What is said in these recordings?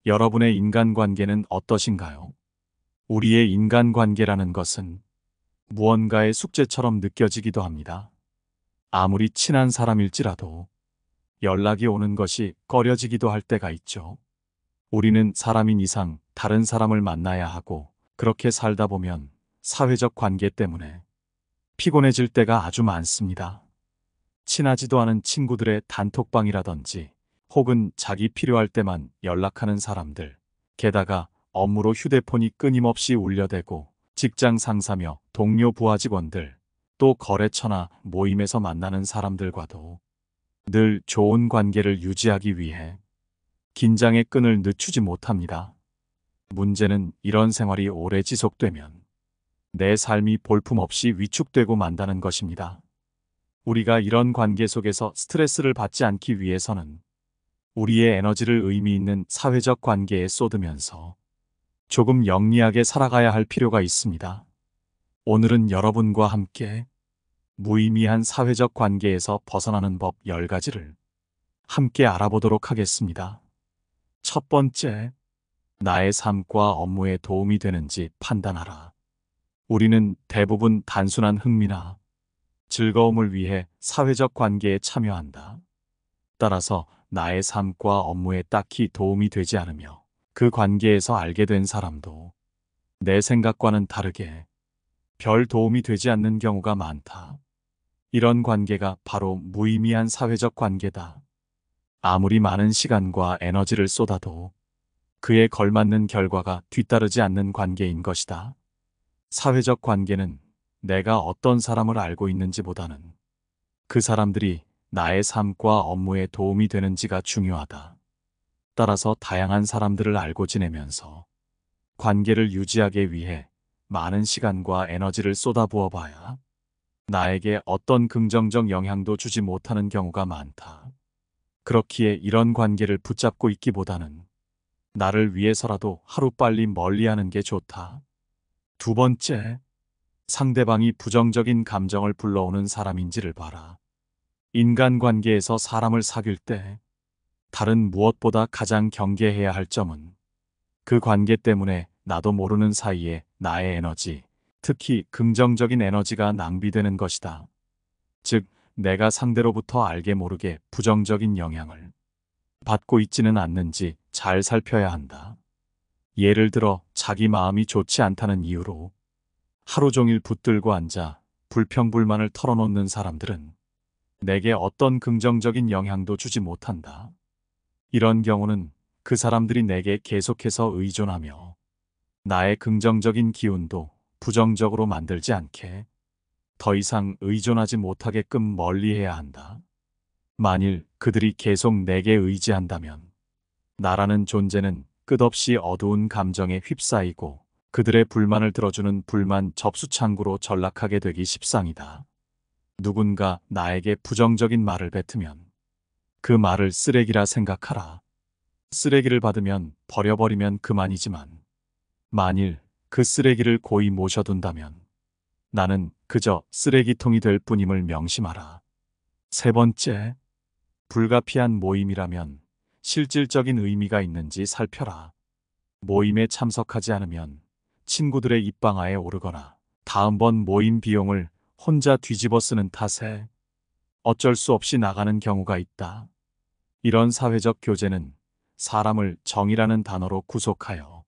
여러분의 인간관계는 어떠신가요? 우리의 인간관계라는 것은 무언가의 숙제처럼 느껴지기도 합니다. 아무리 친한 사람일지라도 연락이 오는 것이 꺼려지기도 할 때가 있죠. 우리는 사람인 이상 다른 사람을 만나야 하고, 그렇게 살다 보면 사회적 관계 때문에 피곤해질 때가 아주 많습니다. 친하지도 않은 친구들의 단톡방이라든지, 혹은 자기 필요할 때만 연락하는 사람들, 게다가 업무로 휴대폰이 끊임없이 울려대고 직장 상사며 동료 부하 직원들, 또 거래처나 모임에서 만나는 사람들과도 늘 좋은 관계를 유지하기 위해 긴장의 끈을 늦추지 못합니다. 문제는 이런 생활이 오래 지속되면 내 삶이 볼품없이 위축되고 만다는 것입니다. 우리가 이런 관계 속에서 스트레스를 받지 않기 위해서는 우리의 에너지를 의미 있는 사회적 관계에 쏟으면서 조금 영리하게 살아가야 할 필요가 있습니다. 오늘은 여러분과 함께 무의미한 사회적 관계에서 벗어나는 법 10가지를 함께 알아보도록 하겠습니다. 첫 번째, 나의 삶과 업무에 도움이 되는지 판단하라. 우리는 대부분 단순한 흥미나 즐거움을 위해 사회적 관계에 참여한다. 따라서 나의 삶과 업무에 딱히 도움이 되지 않으며, 그 관계에서 알게 된 사람도 내 생각과는 다르게 별 도움이 되지 않는 경우가 많다. 이런 관계가 바로 무의미한 사회적 관계다. 아무리 많은 시간과 에너지를 쏟아도 그에 걸맞는 결과가 뒤따르지 않는 관계인 것이다. 사회적 관계는 내가 어떤 사람을 알고 있는지보다는 그 사람들이 나의 삶과 업무에 도움이 되는지가 중요하다. 따라서 다양한 사람들을 알고 지내면서 관계를 유지하기 위해 많은 시간과 에너지를 쏟아부어 봐야 나에게 어떤 긍정적 영향도 주지 못하는 경우가 많다. 그렇기에 이런 관계를 붙잡고 있기보다는 나를 위해서라도 하루빨리 멀리하는 게 좋다. 두 번째, 상대방이 부정적인 감정을 불러오는 사람인지를 봐라. 인간관계에서 사람을 사귈 때 다른 무엇보다 가장 경계해야 할 점은 그 관계 때문에 나도 모르는 사이에 나의 에너지, 특히 긍정적인 에너지가 낭비되는 것이다. 즉, 내가 상대로부터 알게 모르게 부정적인 영향을 받고 있지는 않는지 잘 살펴야 한다. 예를 들어 자기 마음이 좋지 않다는 이유로 하루 종일 붙들고 앉아 불평불만을 털어놓는 사람들은 내게 어떤 긍정적인 영향도 주지 못한다. 이런 경우는 그 사람들이 내게 계속해서 의존하며 나의 긍정적인 기운도 부정적으로 만들지 않게 더 이상 의존하지 못하게끔 멀리해야 한다. 만일 그들이 계속 내게 의지한다면 나라는 존재는 끝없이 어두운 감정에 휩싸이고 그들의 불만을 들어주는 불만 접수창구로 전락하게 되기 십상이다. 누군가 나에게 부정적인 말을 뱉으면 그 말을 쓰레기라 생각하라. 쓰레기를 받으면 버려버리면 그만이지만, 만일 그 쓰레기를 고이 모셔둔다면 나는 그저 쓰레기통이 될 뿐임을 명심하라. 세 번째, 불가피한 모임이라면 실질적인 의미가 있는지 살펴라. 모임에 참석하지 않으면 친구들의 입방아에 오르거나 다음번 모임 비용을 혼자 뒤집어 쓰는 탓에 어쩔 수 없이 나가는 경우가 있다. 이런 사회적 교제는 사람을 정이라는 단어로 구속하여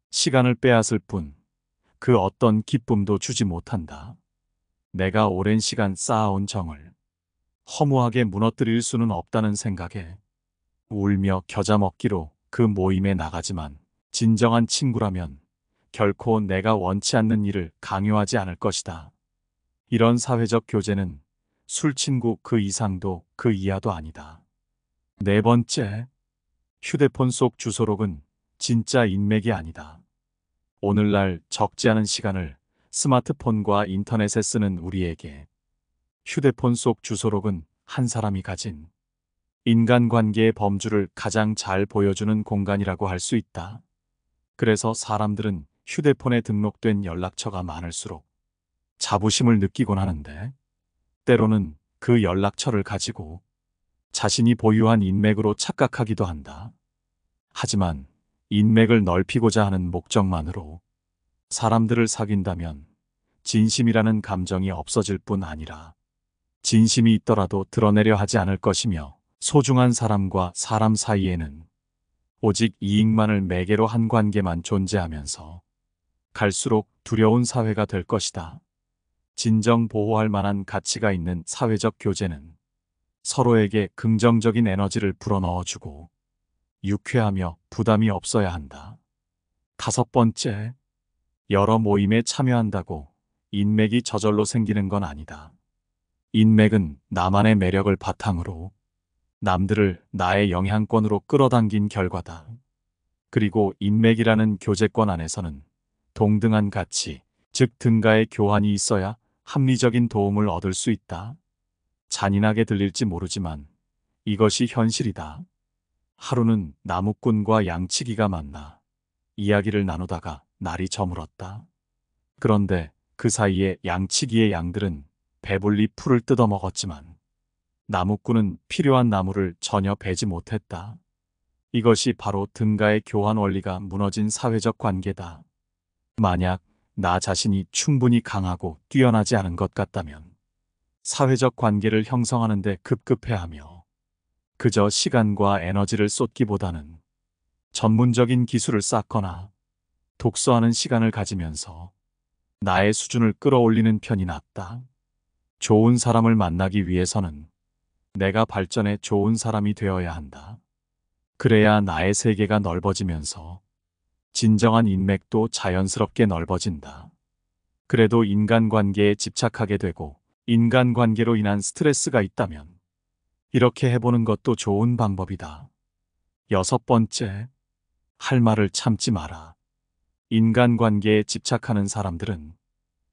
시간을 빼앗을 뿐 그 어떤 기쁨도 주지 못한다. 내가 오랜 시간 쌓아온 정을 허무하게 무너뜨릴 수는 없다는 생각에 울며 겨자 먹기로 그 모임에 나가지만, 진정한 친구라면 결코 내가 원치 않는 일을 강요하지 않을 것이다. 이런 사회적 교제는 술친구 그 이상도 그 이하도 아니다. 네 번째, 휴대폰 속 주소록은 진짜 인맥이 아니다. 오늘날 적지 않은 시간을 스마트폰과 인터넷에 쓰는 우리에게 휴대폰 속 주소록은 한 사람이 가진 인간관계의 범주를 가장 잘 보여주는 공간이라고 할 수 있다. 그래서 사람들은 휴대폰에 등록된 연락처가 많을수록 자부심을 느끼곤 하는데, 때로는 그 연락처를 가지고 자신이 보유한 인맥으로 착각하기도 한다. 하지만 인맥을 넓히고자 하는 목적만으로 사람들을 사귄다면 진심이라는 감정이 없어질 뿐 아니라 진심이 있더라도 드러내려 하지 않을 것이며 소중한 사람과 사람 사이에는 오직 이익만을 매개로 한 관계만 존재하면서 갈수록 두려운 사회가 될 것이다. 진정 보호할 만한 가치가 있는 사회적 교제는 서로에게 긍정적인 에너지를 불어넣어주고 유쾌하며 부담이 없어야 한다. 5번째, 여러 모임에 참여한다고 인맥이 저절로 생기는 건 아니다. 인맥은 나만의 매력을 바탕으로 남들을 나의 영향권으로 끌어당긴 결과다. 그리고 인맥이라는 교제권 안에서는 동등한 가치, 즉 등가의 교환이 있어야 합리적인 도움을 얻을 수 있다. 잔인하게 들릴지 모르지만 이것이 현실이다. 하루는 나무꾼과 양치기가 만나 이야기를 나누다가 날이 저물었다. 그런데 그 사이에 양치기의 양들은 배불리 풀을 뜯어먹었지만 나무꾼은 필요한 나무를 전혀 베지 못했다. 이것이 바로 등가의 교환 원리가 무너진 사회적 관계다. 만약 나 자신이 충분히 강하고 뛰어나지 않은 것 같다면 사회적 관계를 형성하는 데 급급해하며 그저 시간과 에너지를 쏟기보다는 전문적인 기술을 쌓거나 독서하는 시간을 가지면서 나의 수준을 끌어올리는 편이 낫다. 좋은 사람을 만나기 위해서는 내가 발전해 좋은 사람이 되어야 한다. 그래야 나의 세계가 넓어지면서 진정한 인맥도 자연스럽게 넓어진다. 그래도 인간관계에 집착하게 되고 인간관계로 인한 스트레스가 있다면 이렇게 해보는 것도 좋은 방법이다. 6번째, 할 말을 참지 마라. 인간관계에 집착하는 사람들은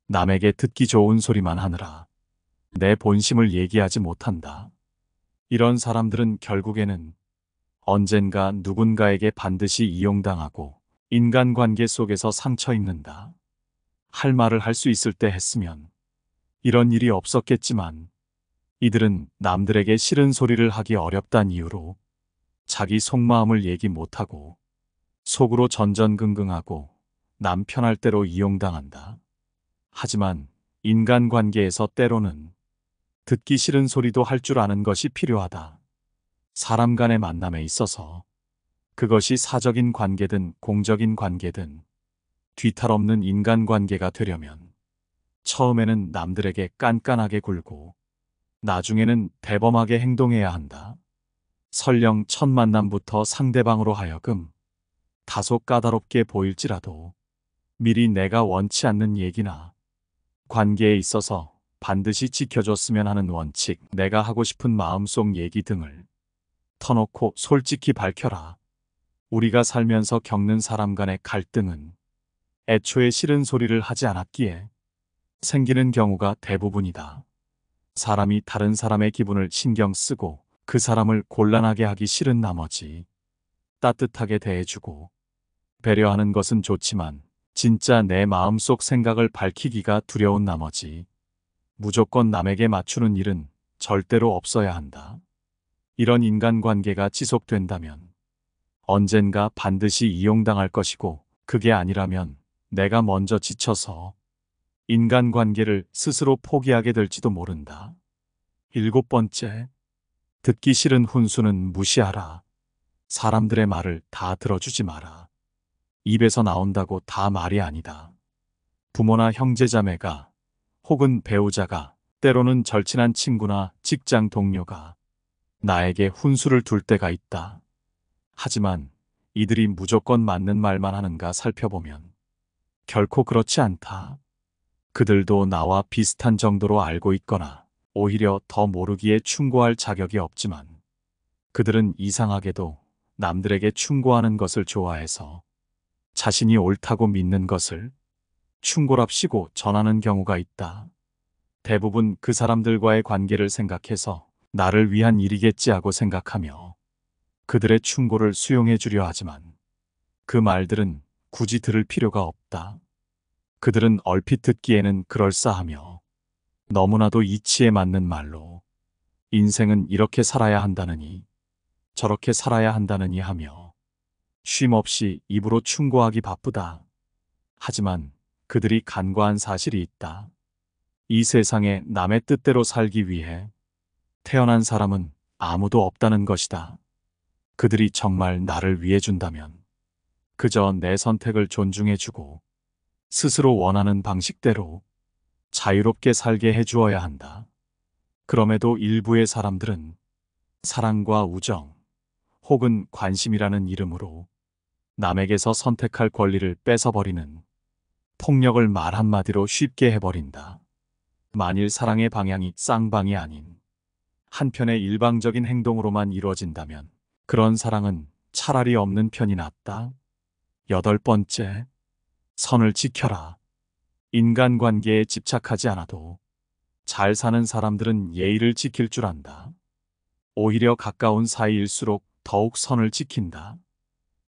남에게 듣기 좋은 소리만 하느라 내 본심을 얘기하지 못한다. 이런 사람들은 결국에는 언젠가 누군가에게 반드시 이용당하고 인간관계 속에서 상처 입는다. 할 말을 할 수 있을 때 했으면 이런 일이 없었겠지만 이들은 남들에게 싫은 소리를 하기 어렵다는 이유로 자기 속마음을 얘기 못하고 속으로 전전긍긍하고 남 편할 대로 이용당한다. 하지만 인간관계에서 때로는 듣기 싫은 소리도 할 줄 아는 것이 필요하다. 사람 간의 만남에 있어서 그것이 사적인 관계든 공적인 관계든 뒤탈없는 인간관계가 되려면 처음에는 남들에게 깐깐하게 굴고 나중에는 대범하게 행동해야 한다. 설령 첫 만남부터 상대방으로 하여금 다소 까다롭게 보일지라도 미리 내가 원치 않는 얘기나 관계에 있어서 반드시 지켜줬으면 하는 원칙, 내가 하고 싶은 마음속 얘기 등을 터놓고 솔직히 밝혀라. 우리가 살면서 겪는 사람 간의 갈등은 애초에 싫은 소리를 하지 않았기에 생기는 경우가 대부분이다. 사람이 다른 사람의 기분을 신경 쓰고 그 사람을 곤란하게 하기 싫은 나머지 따뜻하게 대해주고 배려하는 것은 좋지만 진짜 내 마음속 생각을 밝히기가 두려운 나머지 무조건 남에게 맞추는 일은 절대로 없어야 한다. 이런 인간관계가 지속된다면 언젠가 반드시 이용당할 것이고 그게 아니라면 내가 먼저 지쳐서 인간관계를 스스로 포기하게 될지도 모른다. 7번째, 듣기 싫은 훈수는 무시하라. 사람들의 말을 다 들어주지 마라. 입에서 나온다고 다 말이 아니다. 부모나 형제자매가 혹은 배우자가 때로는 절친한 친구나 직장 동료가 나에게 훈수를 둘 때가 있다. 하지만 이들이 무조건 맞는 말만 하는가 살펴보면 결코 그렇지 않다. 그들도 나와 비슷한 정도로 알고 있거나 오히려 더 모르기에 충고할 자격이 없지만 그들은 이상하게도 남들에게 충고하는 것을 좋아해서 자신이 옳다고 믿는 것을 충고랍시고 전하는 경우가 있다. 대부분 그 사람들과의 관계를 생각해서 나를 위한 일이겠지 하고 생각하며 그들의 충고를 수용해 주려 하지만 그 말들은 굳이 들을 필요가 없다. 그들은 얼핏 듣기에는 그럴싸하며 너무나도 이치에 맞는 말로 인생은 이렇게 살아야 한다느니 저렇게 살아야 한다느니 하며 쉼없이 입으로 충고하기 바쁘다. 하지만 그들이 간과한 사실이 있다. 이 세상에 남의 뜻대로 살기 위해 태어난 사람은 아무도 없다는 것이다. 그들이 정말 나를 위해 준다면 그저 내 선택을 존중해주고 스스로 원하는 방식대로 자유롭게 살게 해주어야 한다. 그럼에도 일부의 사람들은 사랑과 우정 혹은 관심이라는 이름으로 남에게서 선택할 권리를 뺏어버리는 폭력을 말 한마디로 쉽게 해버린다. 만일 사랑의 방향이 쌍방이 아닌 한편의 일방적인 행동으로만 이루어진다면 그런 사랑은 차라리 없는 편이 낫다. 8번째, 선을 지켜라. 인간관계에 집착하지 않아도 잘 사는 사람들은 예의를 지킬 줄 안다. 오히려 가까운 사이일수록 더욱 선을 지킨다.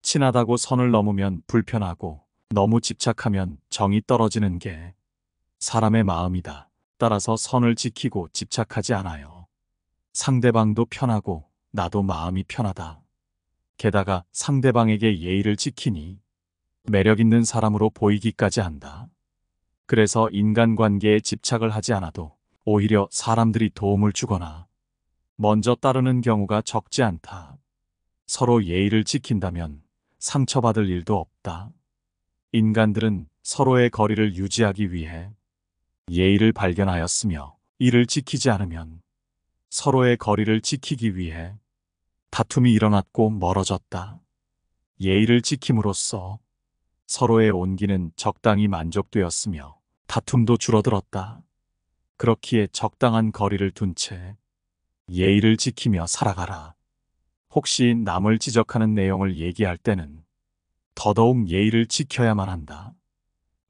친하다고 선을 넘으면 불편하고 너무 집착하면 정이 떨어지는 게 사람의 마음이다. 따라서 선을 지키고 집착하지 않아요. 상대방도 편하고 나도 마음이 편하다. 게다가 상대방에게 예의를 지키니 매력 있는 사람으로 보이기까지 한다. 그래서 인간관계에 집착을 하지 않아도 오히려 사람들이 도움을 주거나 먼저 따르는 경우가 적지 않다. 서로 예의를 지킨다면 상처받을 일도 없다. 인간들은 서로의 거리를 유지하기 위해 예의를 발견하였으며 이를 지키지 않으면 서로의 거리를 지키기 위해 다툼이 일어났고 멀어졌다. 예의를 지킴으로써 서로의 온기는 적당히 만족되었으며 다툼도 줄어들었다. 그렇기에 적당한 거리를 둔 채 예의를 지키며 살아가라. 혹시 남을 지적하는 내용을 얘기할 때는 더더욱 예의를 지켜야만 한다.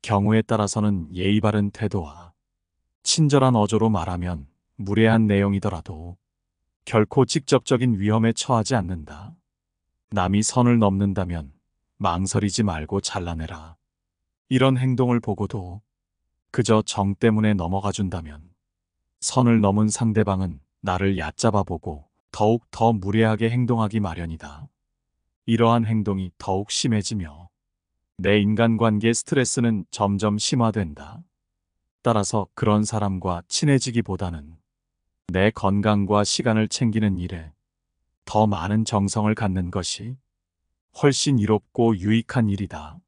경우에 따라서는 예의 바른 태도와 친절한 어조로 말하면 무례한 내용이더라도 결코 직접적인 위험에 처하지 않는다. 남이 선을 넘는다면 망설이지 말고 잘라내라. 이런 행동을 보고도 그저 정 때문에 넘어가 준다면 선을 넘은 상대방은 나를 얕잡아 보고 더욱 더 무례하게 행동하기 마련이다. 이러한 행동이 더욱 심해지며 내 인간관계 스트레스는 점점 심화된다. 따라서 그런 사람과 친해지기보다는 내 건강과 시간을 챙기는 일에 더 많은 정성을 갖는 것이 훨씬 이롭고 유익한 일이다.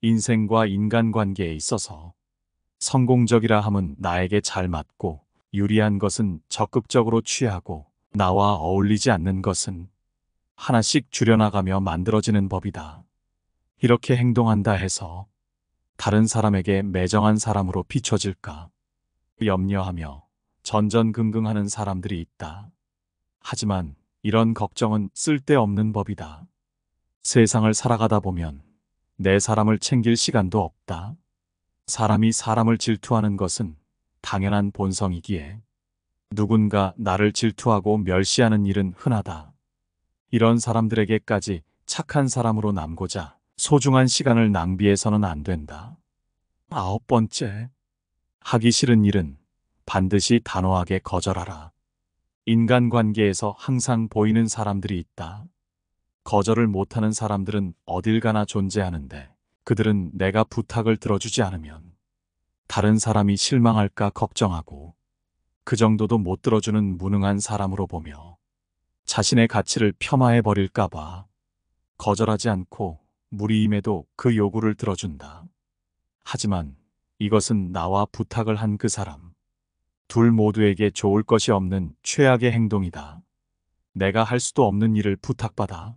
인생과 인간관계에 있어서 성공적이라 함은 나에게 잘 맞고 유리한 것은 적극적으로 취하고 나와 어울리지 않는 것은 하나씩 줄여나가며 만들어지는 법이다. 이렇게 행동한다 해서 다른 사람에게 매정한 사람으로 비춰질까 염려하며 전전긍긍하는 사람들이 있다. 하지만 이런 걱정은 쓸데없는 법이다. 세상을 살아가다 보면 내 사람을 챙길 시간도 없다. 사람이 사람을 질투하는 것은 당연한 본성이기에 누군가 나를 질투하고 멸시하는 일은 흔하다. 이런 사람들에게까지 착한 사람으로 남고자 소중한 시간을 낭비해서는 안 된다. 9번째, 하기 싫은 일은 반드시 단호하게 거절하라. 인간관계에서 항상 보이는 사람들이 있다. 거절을 못하는 사람들은 어딜 가나 존재하는데 그들은 내가 부탁을 들어주지 않으면 다른 사람이 실망할까 걱정하고 그 정도도 못 들어주는 무능한 사람으로 보며 자신의 가치를 폄하해 버릴까봐 거절하지 않고 무리임에도 그 요구를 들어준다. 하지만 이것은 나와 부탁을 한 그 사람, 둘 모두에게 좋을 것이 없는 최악의 행동이다. 내가 할 수도 없는 일을 부탁받아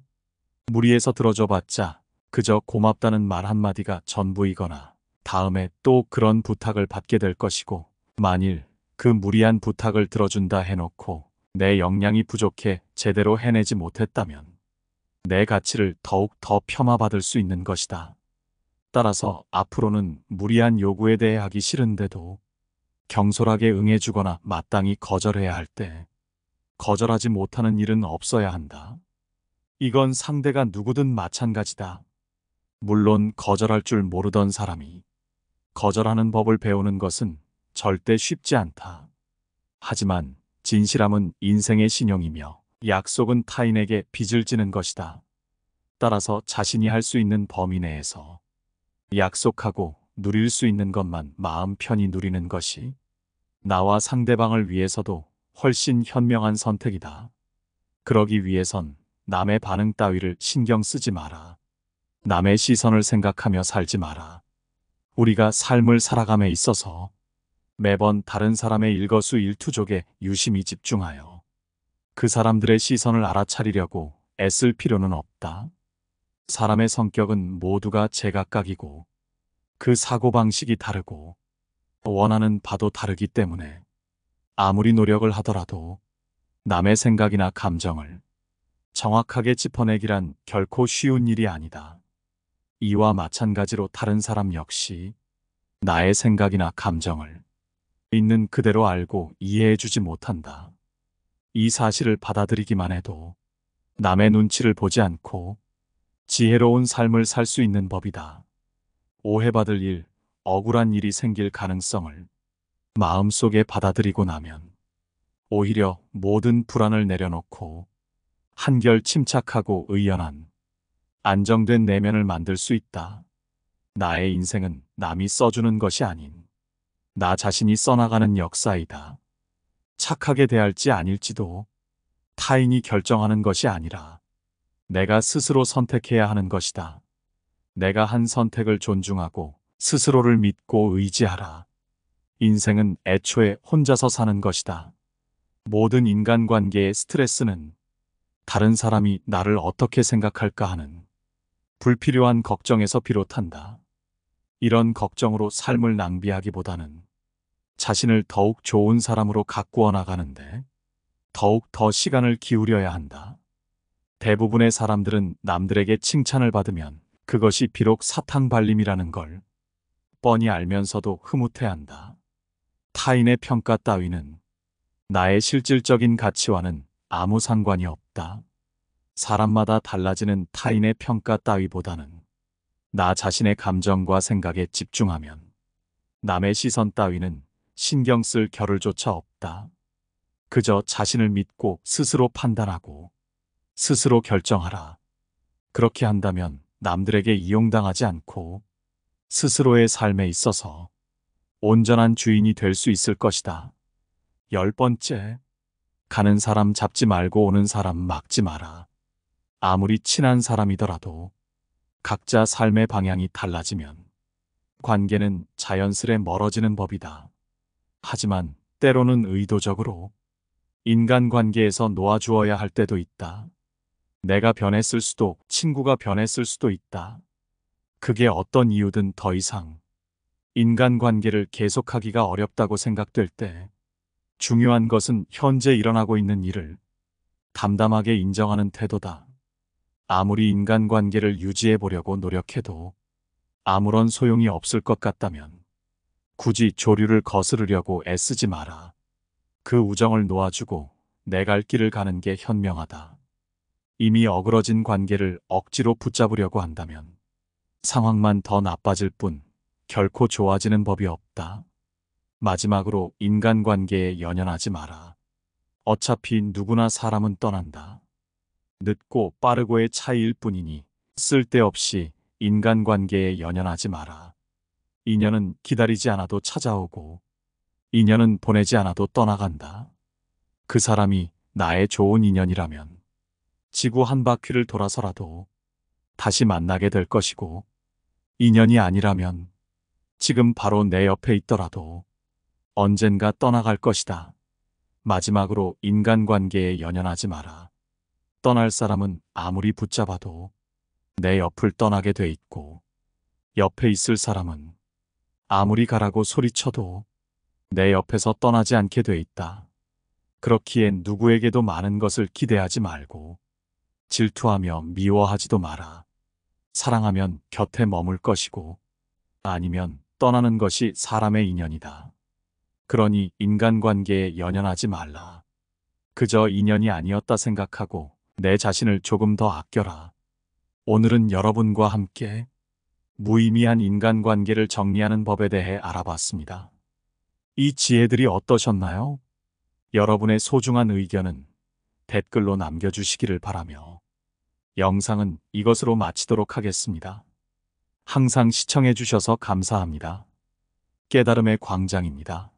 무리해서 들어줘봤자 그저 고맙다는 말 한마디가 전부이거나 다음에 또 그런 부탁을 받게 될 것이고 만일 그 무리한 부탁을 들어준다 해놓고 내 역량이 부족해 제대로 해내지 못했다면 내 가치를 더욱 더 폄하받을 수 있는 것이다. 따라서 앞으로는 무리한 요구에 대해 하기 싫은데도 경솔하게 응해주거나 마땅히 거절해야 할 때 거절하지 못하는 일은 없어야 한다. 이건 상대가 누구든 마찬가지다. 물론 거절할 줄 모르던 사람이 거절하는 법을 배우는 것은 절대 쉽지 않다. 하지만 진실함은 인생의 신용이며 약속은 타인에게 빚을 지는 것이다. 따라서 자신이 할 수 있는 범위 내에서 약속하고 누릴 수 있는 것만 마음 편히 누리는 것이 나와 상대방을 위해서도 훨씬 현명한 선택이다. 그러기 위해선 남의 반응 따위를 신경 쓰지 마라. 남의 시선을 생각하며 살지 마라. 우리가 삶을 살아감에 있어서 매번 다른 사람의 일거수일투족에 유심히 집중하여 그 사람들의 시선을 알아차리려고 애쓸 필요는 없다. 사람의 성격은 모두가 제각각이고 그 사고방식이 다르고 원하는 바도 다르기 때문에 아무리 노력을 하더라도 남의 생각이나 감정을 정확하게 짚어내기란 결코 쉬운 일이 아니다. 이와 마찬가지로 다른 사람 역시 나의 생각이나 감정을 있는 그대로 알고 이해해주지 못한다. 이 사실을 받아들이기만 해도 남의 눈치를 보지 않고 지혜로운 삶을 살 수 있는 법이다. 오해받을 일, 억울한 일이 생길 가능성을 마음속에 받아들이고 나면 오히려 모든 불안을 내려놓고 한결 침착하고 의연한 안정된 내면을 만들 수 있다. 나의 인생은 남이 써주는 것이 아닌 나 자신이 써나가는 역사이다. 착하게 대할지 아닐지도 타인이 결정하는 것이 아니라 내가 스스로 선택해야 하는 것이다. 내가 한 선택을 존중하고 스스로를 믿고 의지하라. 인생은 애초에 혼자서 사는 것이다. 모든 인간관계의 스트레스는 다른 사람이 나를 어떻게 생각할까 하는 불필요한 걱정에서 비롯한다. 이런 걱정으로 삶을 낭비하기보다는 자신을 더욱 좋은 사람으로 가꾸어 나가는데 더욱 더 시간을 기울여야 한다. 대부분의 사람들은 남들에게 칭찬을 받으면 그것이 비록 사탕발림이라는 걸 뻔히 알면서도 흐뭇해한다. 타인의 평가 따위는 나의 실질적인 가치와는 아무 상관이 없다. 사람마다 달라지는 타인의 평가 따위보다는 나 자신의 감정과 생각에 집중하면 남의 시선 따위는 신경 쓸 겨를조차 없다. 그저 자신을 믿고 스스로 판단하고 스스로 결정하라. 그렇게 한다면 남들에게 이용당하지 않고 스스로의 삶에 있어서 온전한 주인이 될 수 있을 것이다. 10번째, 가는 사람 잡지 말고 오는 사람 막지 마라. 아무리 친한 사람이더라도 각자 삶의 방향이 달라지면 관계는 자연스레 멀어지는 법이다. 하지만 때로는 의도적으로 인간관계에서 놓아주어야 할 때도 있다. 내가 변했을 수도 친구가 변했을 수도 있다. 그게 어떤 이유든 더 이상 인간관계를 계속하기가 어렵다고 생각될 때 중요한 것은 현재 일어나고 있는 일을 담담하게 인정하는 태도다. 아무리 인간관계를 유지해 보려고 노력해도 아무런 소용이 없을 것 같다면 굳이 조류를 거스르려고 애쓰지 마라. 그 우정을 놓아주고 내 갈 길을 가는 게 현명하다. 이미 어그러진 관계를 억지로 붙잡으려고 한다면 상황만 더 나빠질 뿐 결코 좋아지는 법이 없다. 마지막으로 인간관계에 연연하지 마라. 어차피 누구나 사람은 떠난다. 늦고 빠르고의 차이일 뿐이니 쓸데없이 인간관계에 연연하지 마라. 인연은 기다리지 않아도 찾아오고 인연은 보내지 않아도 떠나간다. 그 사람이 나의 좋은 인연이라면 지구 한 바퀴를 돌아서라도 다시 만나게 될 것이고 인연이 아니라면 지금 바로 내 옆에 있더라도 언젠가 떠나갈 것이다. 마지막으로 인간관계에 연연하지 마라. 떠날 사람은 아무리 붙잡아도 내 옆을 떠나게 돼 있고 옆에 있을 사람은 아무리 가라고 소리쳐도 내 옆에서 떠나지 않게 돼 있다. 그렇기에 누구에게도 많은 것을 기대하지 말고 질투하며 미워하지도 마라. 사랑하면 곁에 머물 것이고 아니면 떠나는 것이 사람의 인연이다. 그러니 인간관계에 연연하지 말라. 그저 인연이 아니었다 생각하고 내 자신을 조금 더 아껴라. 오늘은 여러분과 함께 무의미한 인간관계를 정리하는 법에 대해 알아봤습니다. 이 지혜들이 어떠셨나요? 여러분의 소중한 의견은 댓글로 남겨주시기를 바라며 영상은 이것으로 마치도록 하겠습니다. 항상 시청해 주셔서 감사합니다. 깨달음의 광장입니다.